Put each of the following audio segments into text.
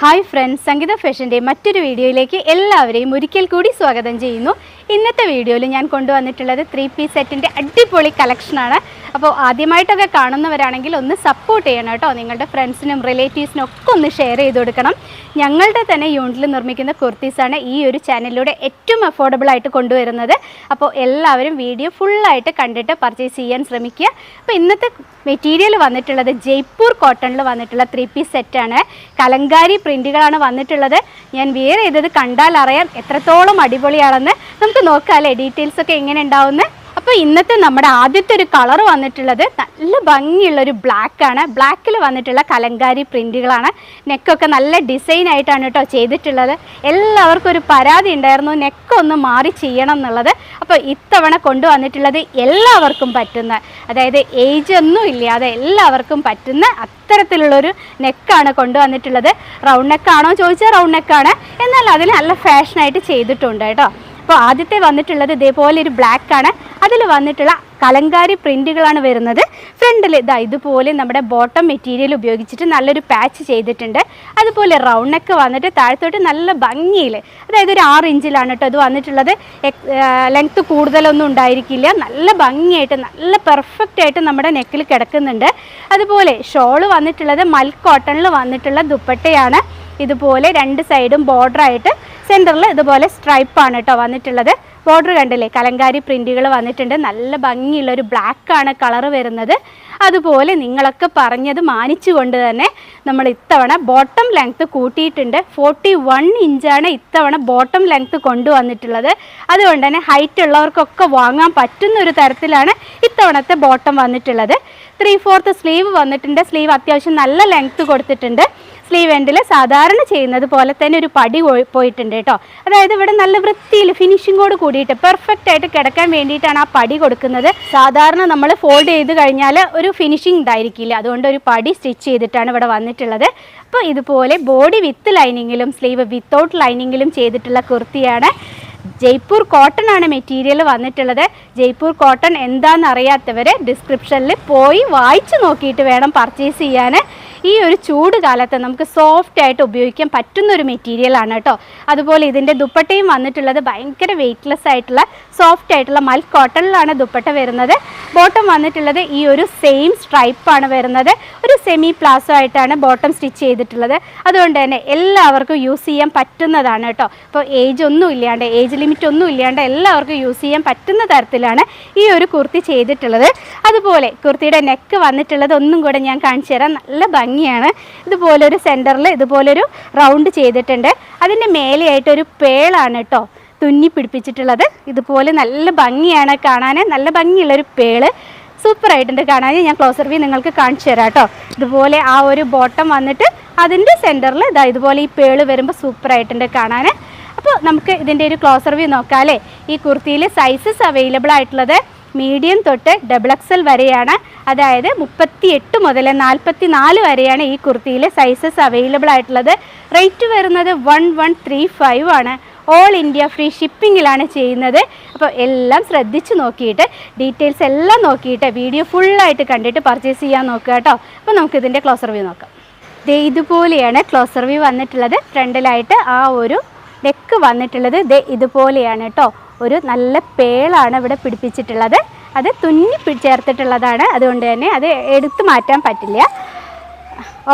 Hi friends, സംഗീത ഫാഷൻ്റെ മറ്റൊരു വീഡിയോയിലേക്ക് എല്ലാവരെയും ഒരിക്കൽ കൂടി സ്വാഗതം ചെയ്യുന്നു. ഇന്നത്തെ വീഡിയോയിൽ ഞാൻ കൊണ്ടുവന്നിട്ടുള്ളത് 3 പീസ് സെറ്റിൻ്റെ അടിപൊളി കളക്ഷനാണ്. അപ്പോൾ ആദ്യമായിട്ടൊക്കെ കാണുന്നവരാണെങ്കിൽ ഒന്ന് സപ്പോർട്ട് ചെയ്യണം കേട്ടോ. നിങ്ങളുടെ ഫ്രണ്ട്സിനും റിലേറ്റീവ്സിനും ഒക്കെ ഒന്ന് ഷെയർ ചെയ്ത് കൊടുക്കണം. ഞങ്ങളുടെ തന്നെ യൂണിറ്റിൽ നിർമ്മിക്കുന്ന കുർത്തീസാണ് ഈ ഒരു ചാനലിലൂടെ ഏറ്റവും അഫോർഡബിൾ ആയിട്ട് കൊണ്ടുവരുന്നത്. അപ്പോൾ എല്ലാവരും വീഡിയോ ഫുള്ളായിട്ട് കണ്ടിട്ട് പർച്ചേസ് ചെയ്യാൻ ശ്രമിക്കുക. അപ്പോൾ ഇന്നത്തെ മെറ്റീരിയൽ വന്നിട്ടുള്ളത് ജയ്പൂർ കോട്ടണിൽ വന്നിട്ടുള്ള 3 പീസ് സെറ്റാണ്. കലങ്കാരി പ്രിൻറ്റുകളാണ് വന്നിട്ടുള്ളത്. ഞാൻ വെയർ ചെയ്തത് കണ്ടാൽ അറിയാം എത്രത്തോളം അടിപൊളിയാണെന്ന്. നമുക്ക് നോക്കാമല്ലേ ഡീറ്റെയിൽസൊക്കെ എങ്ങനെ ഉണ്ടാവുമെന്ന്. അപ്പോൾ ഇന്നത്തെ നമ്മുടെ ആദ്യത്തെ ഒരു കളർ വന്നിട്ടുള്ളത് നല്ല ഭംഗിയുള്ളൊരു ബ്ലാക്കാണ്. ബ്ലാക്കിൽ വന്നിട്ടുള്ള കലങ്കാരി പ്രിൻറ്റുകളാണ്. നെക്കൊക്കെ നല്ല ഡിസൈൻ ആയിട്ടാണ് കേട്ടോ ചെയ്തിട്ടുള്ളത്. എല്ലാവർക്കും ഒരു പരാതി ഉണ്ടായിരുന്നു നെക്കൊന്ന് മാറി ചെയ്യണം എന്നുള്ളത്. അപ്പോൾ ഇത്തവണ കൊണ്ടുവന്നിട്ടുള്ളത് എല്ലാവർക്കും പറ്റുന്ന, അതായത് ഏജ് ഒന്നും ഇല്ലാതെ എല്ലാവർക്കും പറ്റുന്ന അത്തരത്തിലുള്ളൊരു നെക്കാണ് കൊണ്ടുവന്നിട്ടുള്ളത്. റൗണ്ട് നെക്കാണോ ചോദിച്ചാൽ റൗണ്ട് നെക്കാണ്, എന്നാൽ അതിൽ നല്ല ഫാഷനായിട്ട് ചെയ്തിട്ടുണ്ട് കേട്ടോ. അപ്പോൾ ആദ്യത്തെ വന്നിട്ടുള്ളത് ഇതേപോലെ ഒരു ബ്ലാക്കാണ്. അതിൽ വന്നിട്ടുള്ള കലങ്കാരി പ്രിൻറ്റുകളാണ് വരുന്നത്. ഫ്രണ്ടിൽ ഇതുപോലെ നമ്മുടെ ബോട്ടം മെറ്റീരിയൽ ഉപയോഗിച്ചിട്ട് നല്ലൊരു പാച്ച് ചെയ്തിട്ടുണ്ട്. അതുപോലെ റൗണ്ട് നെക്ക് വന്നിട്ട് താഴത്തോട്ട് നല്ല ഭംഗിയിൽ, അതായത് ഒരു 6 ഇഞ്ചിലാണ് കേട്ടോ ഇത് വന്നിട്ടുള്ളത്. ലെങ്ത്ത് കൂടുതലൊന്നും ഉണ്ടായിരിക്കില്ല. നല്ല ഭംഗിയായിട്ട് നല്ല പെർഫെക്റ്റ് ആയിട്ട് നമ്മുടെ നെക്കിൽ കിടക്കുന്നുണ്ട്. അതുപോലെ ഷോള് വന്നിട്ടുള്ളത് മൽ കോട്ടണിൽ വന്നിട്ടുള്ള ദുപ്പട്ടയാണ്. ഇതുപോലെ 2 സൈഡും ബോർഡറായിട്ട് സെൻറ്ററിൽ ഇതുപോലെ സ്ട്രൈപ്പാണ് കേട്ടോ വന്നിട്ടുള്ളത്. ബോർഡർ കണ്ടില്ലേ, കലങ്കാരി പ്രിൻറ്റുകൾ വന്നിട്ടുണ്ട്. നല്ല ഭംഗിയുള്ളൊരു ബ്ലാക്കാണ് കളറ് വരുന്നത്. അതുപോലെ നിങ്ങളൊക്കെ പറഞ്ഞത് മാനിച്ചുകൊണ്ട് തന്നെ നമ്മൾ ഇത്തവണ ബോട്ടം ലെങ്ത്ത് കൂട്ടിയിട്ടുണ്ട്. 41 ഇഞ്ചാണ് ഇത്തവണ ബോട്ടം ലെങ്ത്ത് കൊണ്ടുവന്നിട്ടുള്ളത്. അതുകൊണ്ട് തന്നെ ഹൈറ്റ് ഉള്ളവർക്കൊക്കെ വാങ്ങാൻ പറ്റുന്ന ഒരു തരത്തിലാണ് ഇത്തവണത്തെ ബോട്ടം വന്നിട്ടുള്ളത്. 3/4 സ്ലീവ് വന്നിട്ടുണ്ട്. സ്ലീവ് അത്യാവശ്യം നല്ല ലെങ്ത്ത് കൊടുത്തിട്ടുണ്ട്. സ്ലീവ് എൻഡിൽ സാധാരണ ചെയ്യുന്നത് പോലെ തന്നെ ഒരു പടി പോയിട്ടുണ്ട് കേട്ടോ. അതായത് ഇവിടെ നല്ല വൃത്തിയിൽ ഫിനിഷിങ്ങോട് കൂടിയിട്ട് പെർഫെക്റ്റ് ആയിട്ട് കിടക്കാൻ വേണ്ടിയിട്ടാണ് ആ പടി കൊടുക്കുന്നത്. സാധാരണ നമ്മൾ ഫോൾഡ് ചെയ്ത് കഴിഞ്ഞാൽ ഒരു ഫിനിഷിങ് ഉണ്ടായിരിക്കില്ല. അതുകൊണ്ട് ഒരു പടി സ്റ്റിച്ച് ചെയ്തിട്ടാണ് ഇവിടെ വന്നിട്ടുള്ളത്. അപ്പോൾ ഇതുപോലെ ബോഡി വിത്ത് ലൈനിങ്ങിലും സ്ലീവ് വിത്തൗട്ട് ലൈനിങ്ങിലും ചെയ്തിട്ടുള്ള കുർത്തിയാണ്. ജയ്പൂർ കോട്ടൺ ആണ് മെറ്റീരിയൽ വന്നിട്ടുള്ളത്. ജയ്പൂർ കോട്ടൺ എന്താണെന്ന് അറിയാത്തവർ ഡിസ്ക്രിപ്ഷനിൽ പോയി വായിച്ച് നോക്കിയിട്ട് വേണം പർച്ചേസ് ചെയ്യാൻ. ഈ ഒരു ചൂട് കാലത്ത് നമുക്ക് സോഫ്റ്റ് ആയിട്ട് ഉപയോഗിക്കാൻ പറ്റുന്നൊരു മെറ്റീരിയലാണ് കേട്ടോ. അതുപോലെ ഇതിൻ്റെ ദുപ്പട്ടയും വന്നിട്ടുള്ളത് ഭയങ്കര വെയ്റ്റ്ലെസ് ആയിട്ടുള്ള സോഫ്റ്റ് ആയിട്ടുള്ള മൽ കോട്ടണിലാണ് ദുപ്പട്ട വരുന്നത്. ബോട്ടം വന്നിട്ടുള്ളത് ഈ ഒരു സെയിം സ്ട്രൈപ്പാണ് വരുന്നത്. ഒരു സെമി പ്ലാസോ ആയിട്ടാണ് ബോട്ടം സ്റ്റിച്ച് ചെയ്തിട്ടുള്ളത്. അതുകൊണ്ട് തന്നെ എല്ലാവർക്കും യൂസ് ചെയ്യാൻ പറ്റുന്നതാണ് കേട്ടോ. അപ്പോൾ ഏജ് ഒന്നും ഇല്ലാണ്ട്, ഏജ് ലിമിറ്റ് ഒന്നും ഇല്ലാണ്ട് എല്ലാവർക്കും യൂസ് ചെയ്യാൻ പറ്റുന്ന തരത്തിലാണ് ഈ ഒരു കുർത്തി ചെയ്തിട്ടുള്ളത്. അതുപോലെ കുർത്തിയുടെ നെക്ക് വന്നിട്ടുള്ളത് ഒന്നും കൂടെ ഞാൻ കാണിച്ചു തരാം. നല്ല ഭംഗിയാണ്. ഇതുപോലൊരു സെൻറ്ററിൽ ഇതുപോലൊരു റൗണ്ട് ചെയ്തിട്ടുണ്ട്. അതിൻ്റെ മേലെയായിട്ടൊരു പേളാണ് കേട്ടോ തുന്നി പിടിപ്പിച്ചിട്ടുള്ളത്. ഇതുപോലെ നല്ല ഭംഗിയാണ് കാണാൻ. നല്ല ഭംഗിയുള്ളൊരു പേള് സൂപ്പറായിട്ടുണ്ട് കാണാൻ. ഞാൻ ക്ലോസർ വ്യൂ നിങ്ങൾക്ക് കാണിച്ചു തരാം കേട്ടോ. ഇതുപോലെ ആ ഒരു ബോട്ടം വന്നിട്ട് അതിൻ്റെ സെൻറ്ററിൽ ഇതുപോലെ ഈ പേള് വരുമ്പോൾ സൂപ്പറായിട്ടുണ്ട് കാണാൻ. അപ്പോൾ നമുക്ക് ഇതിൻ്റെ ഒരു ക്ലോസർ വ്യൂ നോക്കാം അല്ലേ. ഈ കുർത്തിയിൽ സൈസസ് അവൈലബിൾ ആയിട്ടുള്ളത് മീഡിയം തൊട്ട് XXL വരെയാണ്. അതായത് 38 മുതൽ 44 വരെയാണ് ഈ കുർത്തിയിൽ സൈസസ് അവൈലബിൾ ആയിട്ടുള്ളത്. റേറ്റ് വരുന്നത് 1135 ആണ്. ഓൾ ഇന്ത്യ ഫ്രീ ഷിപ്പിങ്ങിലാണ് ചെയ്യുന്നത്. അപ്പോൾ എല്ലാം ശ്രദ്ധിച്ച് നോക്കിയിട്ട് ഡീറ്റെയിൽസ് എല്ലാം നോക്കിയിട്ട് വീഡിയോ ഫുള്ളായിട്ട് കണ്ടിട്ട് പർച്ചേസ് ചെയ്യാൻ നോക്കുക കേട്ടോ. അപ്പോൾ നമുക്കിതിൻ്റെ ക്ലോസർ വ്യൂ നോക്കാം. ഇതുപോലെയാണ് ക്ലോസർ വ്യൂ വന്നിട്ടുള്ളത്. ഫ്രണ്ടിലായിട്ട് ആ ഒരു നെക്ക് വന്നിട്ടുള്ളത് ഇതുപോലെയാണ് കേട്ടോ. ഒരു നല്ല പേളാണ് ഇവിടെ പിടിപ്പിച്ചിട്ടുള്ളത്. അത് തുന്നി ചേർത്തിട്ടുള്ളതാണ്. അതുകൊണ്ട് തന്നെ അത് എടുത്തു മാറ്റാൻ പറ്റില്ല,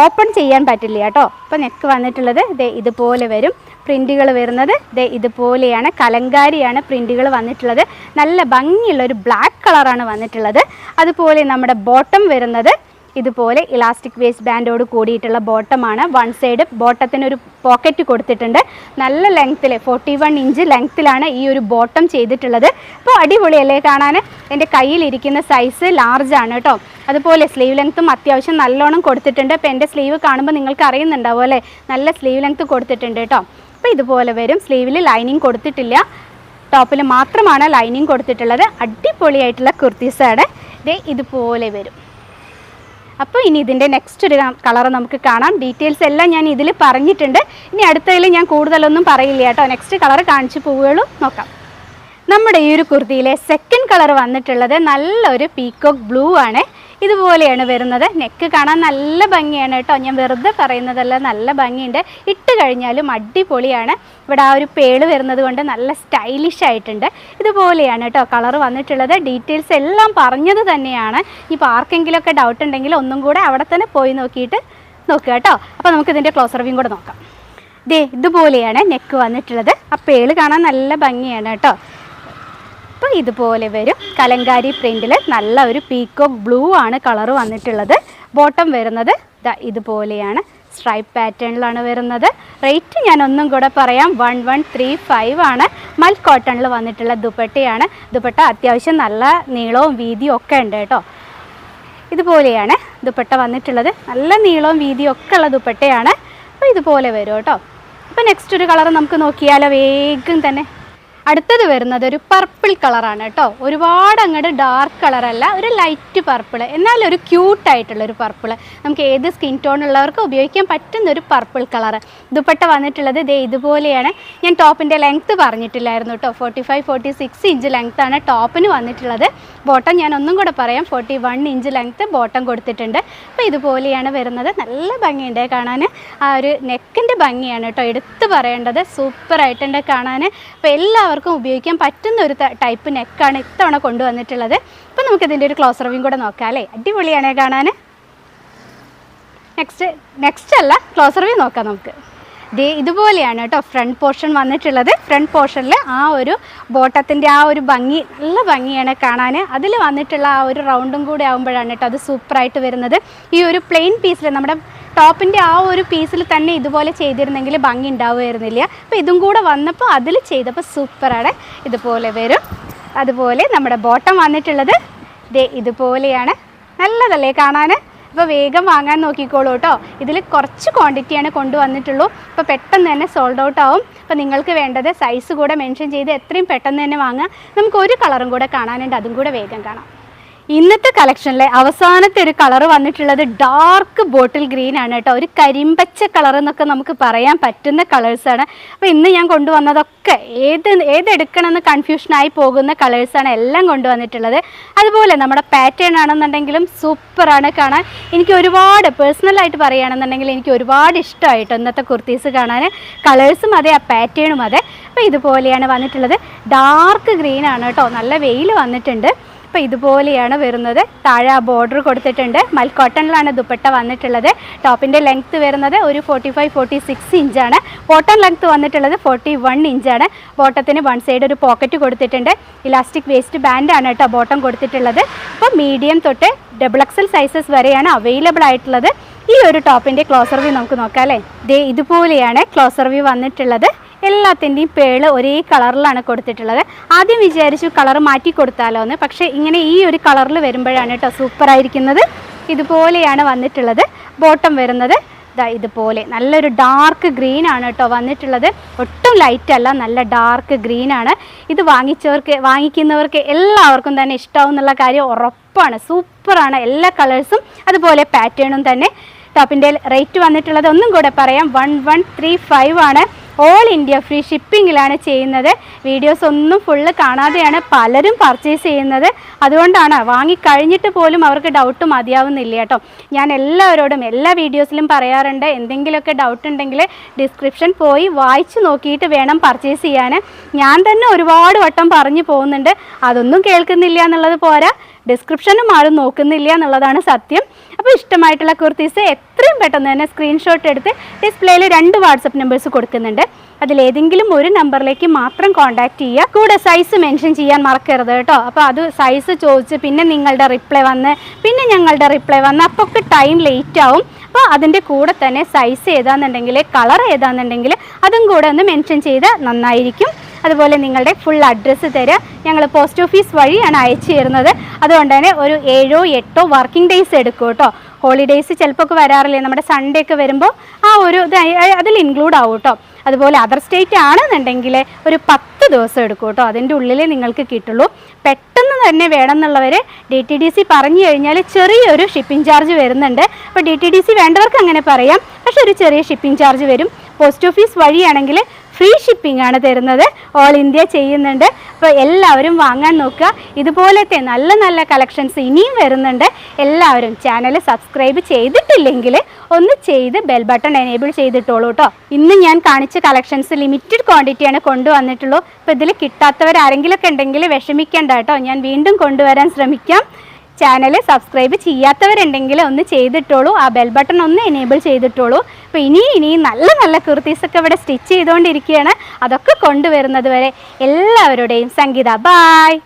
ഓപ്പൺ ചെയ്യാൻ പറ്റില്ല കേട്ടോ. അപ്പോൾ നെക്ക് വന്നിട്ടുള്ളത് ഇതുപോലെ വരും. പ്രിൻറ്റുകൾ വരുന്നത് ഇതുപോലെയാണ്. കലങ്കാരിയാണ് പ്രിൻറ്റുകൾ വന്നിട്ടുള്ളത്. നല്ല ഭംഗിയുള്ളൊരു ബ്ലാക്ക് കളറാണ് വന്നിട്ടുള്ളത്. അതുപോലെ നമ്മുടെ ബോട്ടം വരുന്നത് ഇതുപോലെ ഇലാസ്റ്റിക് വേസ്റ്റ് ബാൻഡോട് കൂടിയിട്ടുള്ള ബോട്ടമാണ്. 1 സൈഡ് ബോട്ടത്തിനൊരു പോക്കറ്റ് കൊടുത്തിട്ടുണ്ട്. നല്ല ലെങ്ത്തിൽ 41 ഇഞ്ച് ലെങ്ത്തിലാണ് ഈ ഒരു ബോട്ടം ചെയ്തിട്ടുള്ളത്. അപ്പോൾ അടിപൊളിയല്ലേ കാണാൻ. എൻ്റെ കയ്യിലിരിക്കുന്ന സൈസ് ലാർജ് ആണ് കേട്ടോ. അതുപോലെ സ്ലീവ് ലെങ്ത്തും അത്യാവശ്യം നല്ലോണം കൊടുത്തിട്ടുണ്ട്. അപ്പോൾ എൻ്റെ സ്ലീവ് കാണുമ്പോൾ നിങ്ങൾക്ക് അറിയുന്നുണ്ടാവും അല്ലേ, നല്ല സ്ലീവ് ലെങ്ത്ത് കൊടുത്തിട്ടുണ്ട് കേട്ടോ. അപ്പോൾ ഇതുപോലെ വരും. സ്ലീവിൽ ലൈനിങ് കൊടുത്തിട്ടില്ല, ടോപ്പിൽ മാത്രമാണ് ലൈനിങ് കൊടുത്തിട്ടുള്ളത്. അടിപൊളിയായിട്ടുള്ള കുർത്തീസാണ്. ഇതുപോലെ വരും. അപ്പോൾ ഇനി ഇതിൻ്റെ നെക്സ്റ്റ് ഒരു കളർ നമുക്ക് കാണാം. ഡീറ്റെയിൽസ് എല്ലാം ഞാൻ ഇതിൽ പറഞ്ഞിട്ടുണ്ട്. ഇനി അടുത്തതിൽ ഞാൻ കൂടുതലൊന്നും പറയില്ല കേട്ടോ. നെക്സ്റ്റ് കളർ കാണിച്ചു പോവുകയുള്ളൂ. നോക്കാം. നമ്മുടെ ഈ ഒരു കുർത്തിയിലെ സെക്കൻഡ് കളർ വന്നിട്ടുള്ളത് നല്ലൊരു പീക്കോക്ക് ബ്ലൂ ആണ്. ഇതുപോലെയാണ് വരുന്നത്. നെക്ക് കാണാൻ നല്ല ഭംഗിയാണ് കേട്ടോ, ഞാൻ വെറുതെ പറയുന്നതല്ല, നല്ല ഭംഗിയുണ്ട്. ഇട്ട് കഴിഞ്ഞാലും അടിപൊളിയാണ്. ഇവിടെ ആ ഒരു പേള് വരുന്നത് കൊണ്ട് നല്ല സ്റ്റൈലിഷ് ആയിട്ടുണ്ട്. ഇതുപോലെയാണ് കേട്ടോ കളർ വന്നിട്ടുള്ളത്. ഡീറ്റെയിൽസ് എല്ലാം പറഞ്ഞത് തന്നെയാണ്. ഇപ്പോൾ ആർക്കെങ്കിലുമൊക്കെ ഡൗട്ട് ഉണ്ടെങ്കിൽ ഒന്നും കൂടെ അവിടെ തന്നെ പോയി നോക്കിയിട്ട് നോക്കുക കേട്ടോ. അപ്പോൾ നമുക്കിതിൻ്റെ ക്ലോസ് റിവ്യൂ കൂടെ നോക്കാം. ഇതുപോലെയാണ് നെക്ക് വന്നിട്ടുള്ളത്. ആ പേള് കാണാൻ നല്ല ഭംഗിയാണ് കേട്ടോ. അപ്പോൾ ഇതുപോലെ വരും. കലങ്കാരി പ്രിൻറ്റിൽ നല്ല ഒരു പീക്കോക്ക് ബ്ലൂ ആണ് കളർ വന്നിട്ടുള്ളത്. ബോട്ടം വരുന്നത് ഇതുപോലെയാണ്, സ്ട്രൈപ്പ് പാറ്റേണിലാണ് വരുന്നത്. റേറ്റ് ഞാൻ ഒന്നും കൂടെ പറയാം, 1135 ആണ്. മൽ കോട്ടണിൽ വന്നിട്ടുള്ള ദുപ്പട്ടയാണ്. ദുപ്പട്ട അത്യാവശ്യം നല്ല നീളവും വീതിയും ഒക്കെ ഉണ്ട് കേട്ടോ. ഇതുപോലെയാണ് ദുപ്പട്ട വന്നിട്ടുള്ളത്. നല്ല നീളവും വീതിയും ഒക്കെ ഉള്ള ദുപ്പട്ടയാണ്. അപ്പോൾ ഇതുപോലെ വരും കേട്ടോ. അപ്പോൾ നെക്സ്റ്റ് ഒരു കളർ നമുക്ക് നോക്കിയാലോ വേഗം തന്നെ. അടുത്തത് വരുന്നത് ഒരു പർപ്പിൾ കളറാണ് കേട്ടോ. ഒരുപാട് അങ്ങോട്ട് ഡാർക്ക് കളറല്ല, ഒരു ലൈറ്റ് പർപ്പിൾ, എന്നാൽ ഒരു ക്യൂട്ടായിട്ടുള്ളൊരു പർപ്പിൾ. നമുക്ക് ഏത് സ്കിൻ ടോൺ ഉള്ളവർക്ക് ഉപയോഗിക്കാൻ പറ്റുന്നൊരു പർപ്പിൾ കളർ. ദുപ്പട്ട വന്നിട്ടുള്ളത് ഇതുപോലെയാണ്. ഞാൻ ടോപ്പിൻ്റെ ലെങ്ത്ത് പറഞ്ഞിട്ടില്ലായിരുന്നു കേട്ടോ. 45-46 ഇഞ്ച് ലെങ്ത്താണ് ടോപ്പിന് വന്നിട്ടുള്ളത്. ബോട്ടം ഞാൻ ഒന്നും കൂടെ പറയാം, 41 ഇഞ്ച് ലെങ്ത്ത് ബോട്ടം കൊടുത്തിട്ടുണ്ട്. അപ്പോൾ ഇതുപോലെയാണ് വരുന്നത്. നല്ല ഭംഗിയുണ്ട് കാണാൻ. ആ ഒരു നെക്കിൻ്റെ ഭംഗിയാണ് കേട്ടോ എടുത്ത് പറയേണ്ടത്. സൂപ്പറായിട്ടുണ്ട് കാണാൻ. അപ്പോൾ എല്ലാവർക്കും ഉപയോഗിക്കാൻ പറ്റുന്ന ഒരു ടൈപ്പ് നെക്കാണ് ഇത്തവണ കൊണ്ടുവന്നിട്ടുള്ളത്. അപ്പോൾ നമുക്കിതിൻ്റെ ഒരു ക്ലോസ് റിവ്യൂ കൂടെ നോക്കാം അല്ലേ. അടിപൊളിയാണ് കാണാൻ. നെക്സ്റ്റ് അല്ല, ക്ലോസ് റിവ്യൂ നോക്കാം നമുക്ക്. ഇതുപോലെയാണ് കേട്ടോ ഫ്രണ്ട് പോർഷൻ വന്നിട്ടുള്ളത്. ഫ്രണ്ട് പോർഷനിൽ ആ ഒരു ബോട്ടത്തിൻ്റെ ആ ഒരു ഭംഗി നല്ല ഭംഗിയാണ് കാണാൻ. അതിൽ വന്നിട്ടുള്ള ആ ഒരു റൗണ്ടും കൂടെ ആകുമ്പോഴാണ് കേട്ടോ അത് സൂപ്പറായിട്ട് വരുന്നത്. ഈ ഒരു പ്ലെയിൻ പീസിൽ നമ്മുടെ ടോപ്പിൻ്റെ ആ ഒരു പീസിൽ തന്നെ ഇതുപോലെ ചെയ്തിരുന്നെങ്കിൽ ഭംഗി ഉണ്ടാവുമായിരുന്നില്ല. അപ്പോൾ ഇതും കൂടെ വന്നപ്പോൾ അതിൽ ചെയ്തപ്പോൾ സൂപ്പറാണ്. ഇതുപോലെ വരും. അതുപോലെ നമ്മുടെ ബോട്ടം വന്നിട്ടുള്ളത് ഇതുപോലെയാണ്. നല്ലതല്ലേ കാണാൻ. അപ്പോൾ വേഗം വാങ്ങാൻ നോക്കിക്കോളൂ കേട്ടോ. ഇതിൽ കുറച്ച് ക്വാണ്ടിറ്റിയാണ് കൊണ്ടുവന്നിട്ടുള്ളൂ. അപ്പോൾ പെട്ടെന്ന് തന്നെ സോൾഡ് ഔട്ട് ആവും. അപ്പോൾ നിങ്ങൾക്ക് വേണ്ടത് സൈസ് കൂടെ മെൻഷൻ ചെയ്ത് എത്രയും പെട്ടെന്ന് തന്നെ വാങ്ങാം. നമുക്ക് ഒരു കളറും കൂടെ കാണാനുണ്ട്, അതും കൂടെ വേഗം കാണാം. ഇന്നത്തെ കളക്ഷനിലെ അവസാനത്തെ ഒരു കളർ വന്നിട്ടുള്ളത് ഡാർക്ക് ബോട്ടിൽ ഗ്രീൻ ആണ് കേട്ടോ. ഒരു കരിമ്പച്ച കളർ എന്നൊക്കെ നമുക്ക് പറയാൻ പറ്റുന്ന കളേഴ്സാണ്. അപ്പോൾ ഇന്ന് ഞാൻ കൊണ്ടുവന്നതൊക്കെ ഏതെടുക്കണമെന്ന് കൺഫ്യൂഷനായി പോകുന്ന കളേഴ്സാണ് എല്ലാം കൊണ്ടുവന്നിട്ടുള്ളത്. അതുപോലെ നമ്മുടെ പാറ്റേൺ ആണെന്നുണ്ടെങ്കിലും സൂപ്പറാണ് കാണാൻ. എനിക്ക് ഒരുപാട് പേഴ്സണലായിട്ട് പറയുകയാണെന്നുണ്ടെങ്കിൽ എനിക്ക് ഒരുപാട് ഇഷ്ടമായിട്ടോ ഇന്നത്തെ കുർത്തീസ് കാണാൻ. കളേഴ്സും അതെ, ആ പാറ്റേണും അതെ. അപ്പോൾ ഇതുപോലെയാണ് വന്നിട്ടുള്ളത്. ഡാർക്ക് ഗ്രീൻ ആണ് കേട്ടോ. നല്ല വെയിൽ വന്നിട്ടുണ്ട്. അപ്പോൾ ഇതുപോലെയാണ് വരുന്നത്. താഴെ ആ ബോർഡർ കൊടുത്തിട്ടുണ്ട്. മൽ കോട്ടണിലാണ് ദുപ്പട്ട വന്നിട്ടുള്ളത്. ടോപ്പിൻ്റെ ലെങ്ത്ത് വരുന്നത് ഒരു 45-46 ഇഞ്ചാണ്. ബോട്ടം ലെങ്ത്ത് വന്നിട്ടുള്ളത് 41 ഇഞ്ചാണ്. ബോട്ടത്തിന് വൺ സൈഡ് ഒരു പോക്കറ്റ് കൊടുത്തിട്ടുണ്ട്. ഇലാസ്റ്റിക് വേസ്റ്റ് ബാൻഡാണ് കേട്ടോ ബോട്ടം കൊടുത്തിട്ടുള്ളത്. അപ്പോൾ മീഡിയം തൊട്ട് XXL സൈസസ് വരെയാണ് അവൈലബിൾ ആയിട്ടുള്ളത്. ഈ ഒരു ടോപ്പിൻ്റെ ക്ലോസ് റിവ്യൂ നമുക്ക് നോക്കാം അല്ലേ. ഇതുപോലെയാണ് ക്ലോസ് റിവ്യൂ വന്നിട്ടുള്ളത്. എല്ലാത്തിൻ്റെയും പേള് ഒരേ കളറിലാണ് കൊടുത്തിട്ടുള്ളത്. ആദ്യം വിചാരിച്ചു കളർ മാറ്റി കൊടുത്താലോ എന്ന്, പക്ഷേ ഇങ്ങനെ ഈ ഒരു കളറിൽ വരുമ്പോഴാണ് കേട്ടോ സൂപ്പറായിരിക്കുന്നത്. ഇതുപോലെയാണ് വന്നിട്ടുള്ളത്. ബോട്ടം വരുന്നത് ഇതുപോലെ നല്ലൊരു ഡാർക്ക് ഗ്രീൻ ആണ് കേട്ടോ വന്നിട്ടുള്ളത്. ഒട്ടും ലൈറ്റ് അല്ല, നല്ല ഡാർക്ക് ഗ്രീൻ ആണ്. ഇത് വാങ്ങിക്കുന്നവർക്ക് എല്ലാവർക്കും തന്നെ ഇഷ്ടമാവും എന്നുള്ള കാര്യം ഉറപ്പാണ്. സൂപ്പറാണ് എല്ലാ കളേഴ്സും, അതുപോലെ പാറ്റേണും തന്നെ. ടോപ്പിൻ്റെ റേറ്റ് വന്നിട്ടുള്ളത് ഒന്നും കൂടെ പറയാം, 1135 ആണ്. ഓൾ ഇന്ത്യ ഫ്രീ ഷിപ്പിങ്ങിലാണ് ചെയ്യുന്നത്. വീഡിയോസ് ഒന്നും ഫുള്ള് കാണാതെയാണ് പലരും പർച്ചേസ് ചെയ്യുന്നത്. അതുകൊണ്ടാണ് വാങ്ങിക്കഴിഞ്ഞിട്ട് പോലും അവർക്ക് ഡൗട്ട് മതിയാവുന്നില്ല കേട്ടോ. ഞാൻ എല്ലാവരോടും എല്ലാ വീഡിയോസിലും പറയാറുണ്ട്, എന്തെങ്കിലുമൊക്കെ ഡൗട്ട് ഉണ്ടെങ്കിൽ ഡിസ്ക്രിപ്ഷൻ പോയി വായിച്ച് നോക്കിയിട്ട് വേണം പർച്ചേസ് ചെയ്യാൻ. ഞാൻ തന്നെ ഒരുപാട് വട്ടം പറഞ്ഞു പോകുന്നുണ്ട്, അതൊന്നും കേൾക്കുന്നില്ല എന്നുള്ളത് പോരാ, ഡിസ്ക്രിപ്ഷനും ആരും നോക്കുന്നില്ല എന്നുള്ളതാണ് സത്യം. അപ്പോൾ ഇഷ്ടമായിട്ടുള്ള കുർത്തീസ് എത്രയും പെട്ടെന്ന് തന്നെ സ്ക്രീൻഷോട്ട് എടുത്ത് ഡിസ്പ്ലേയിൽ 2 വാട്സപ്പ് നമ്പേഴ്സ് കൊടുക്കുന്നുണ്ട്. അതിലേതെങ്കിലും ഒരു നമ്പറിലേക്ക് മാത്രം കോൺടാക്റ്റ് ചെയ്യുക. കൂടെ സൈസ് മെൻഷൻ ചെയ്യാൻ മറക്കരുത് കേട്ടോ. അപ്പോൾ അത് സൈസ് ചോദിച്ച് പിന്നെ നിങ്ങളുടെ റിപ്ലൈ വന്ന് പിന്നെ ഞങ്ങളുടെ റിപ്ലൈ വന്ന് അപ്പോൾ ഒക്കെ ടൈം ലേറ്റ് ആവും. അപ്പോൾ അതിൻ്റെ കൂടെ തന്നെ സൈസ് ഏതാണെന്നുണ്ടെങ്കിൽ കളർ ഏതാണെന്നുണ്ടെങ്കിൽ അതും കൂടെ ഒന്ന് മെൻഷൻ ചെയ്താൽ നന്നായിരിക്കും. അതുപോലെ നിങ്ങളുടെ ഫുൾ അഡ്രസ്സ് തരിക. ഞങ്ങൾ പോസ്റ്റ് ഓഫീസ് വഴിയാണ് അയച്ചു തരുന്നത്. അതുകൊണ്ട് തന്നെ ഒരു 7-8 വർക്കിംഗ് ഡേയ്സ് എടുക്കും കേട്ടോ. ഹോളിഡേയ്സ് ചിലപ്പോൾ ഒക്കെ വരാറില്ലേ, നമ്മുടെ സൺഡേ ഒക്കെ വരുമ്പോൾ ആ ഒരു അതിൽ ഇൻക്ലൂഡ് ആവും കേട്ടോ. അതുപോലെ അതർ സ്റ്റേറ്റ് ആണെന്നുണ്ടെങ്കിൽ ഒരു 10 ദിവസം എടുക്കും കേട്ടോ. അതിൻ്റെ ഉള്ളിൽ നിങ്ങൾക്ക് കിട്ടുള്ളൂ. പെട്ടെന്ന് തന്നെ വേണമെന്നുള്ളവർ DTDC പറഞ്ഞു കഴിഞ്ഞാൽ ചെറിയൊരു ഷിപ്പിംഗ് ചാർജ് വരുന്നുണ്ട്. അപ്പോൾ DTDC വേണ്ടവർക്ക് അങ്ങനെ പറയാം, പക്ഷെ ഒരു ചെറിയ ഷിപ്പിംഗ് ചാർജ് വരും. പോസ്റ്റ് ഓഫീസ് വഴിയാണെങ്കിൽ ഫ്രീ ഷിപ്പിംഗ് ആണ് തരുന്നത്. ഓൾ ഇന്ത്യ ചെയ്യുന്നുണ്ട്. അപ്പോൾ എല്ലാവരും വാങ്ങാൻ നോക്കുക. ഇതുപോലത്തെ നല്ല നല്ല കളക്ഷൻസ് ഇനിയും വരുന്നുണ്ട്. എല്ലാവരും ചാനൽ സബ്സ്ക്രൈബ് ചെയ്തിട്ടില്ലെങ്കിൽ ഒന്ന് ചെയ്ത് ബെൽ ബട്ടൺ എനേബിൾ ചെയ്തിട്ടോളൂ കേട്ടോ. ഇന്ന് ഞാൻ കാണിച്ച കളക്ഷൻസ് ലിമിറ്റഡ് ക്വാണ്ടിറ്റിയാണ് കൊണ്ടുവന്നിട്ടുള്ളൂ. അപ്പോൾ ഇതിൽ കിട്ടാത്തവരാരെങ്കിലുമൊക്കെ ഉണ്ടെങ്കിൽ വിഷമിക്കേണ്ട കേട്ടോ, ഞാൻ വീണ്ടും കൊണ്ടുവരാൻ ശ്രമിക്കാം. ചാനൽ സബ്സ്ക്രൈബ് ചെയ്യാത്തവരുണ്ടെങ്കിൽ ഒന്ന് ചെയ്തിട്ടോളൂ, ആ ബെൽ ബട്ടൺ ഒന്ന് എനേബിൾ ചെയ്തിട്ടോളൂ. അപ്പോൾ ഇനിയും നല്ല നല്ല കുർത്തീസൊക്കെ ഇവിടെ സ്റ്റിച്ച് ചെയ്തുകൊണ്ടിരിക്കുകയാണ്. അതൊക്കെ കൊണ്ടുവരുന്നത് വരെ എല്ലാവരുടെയും സംഗീത. ബായ്.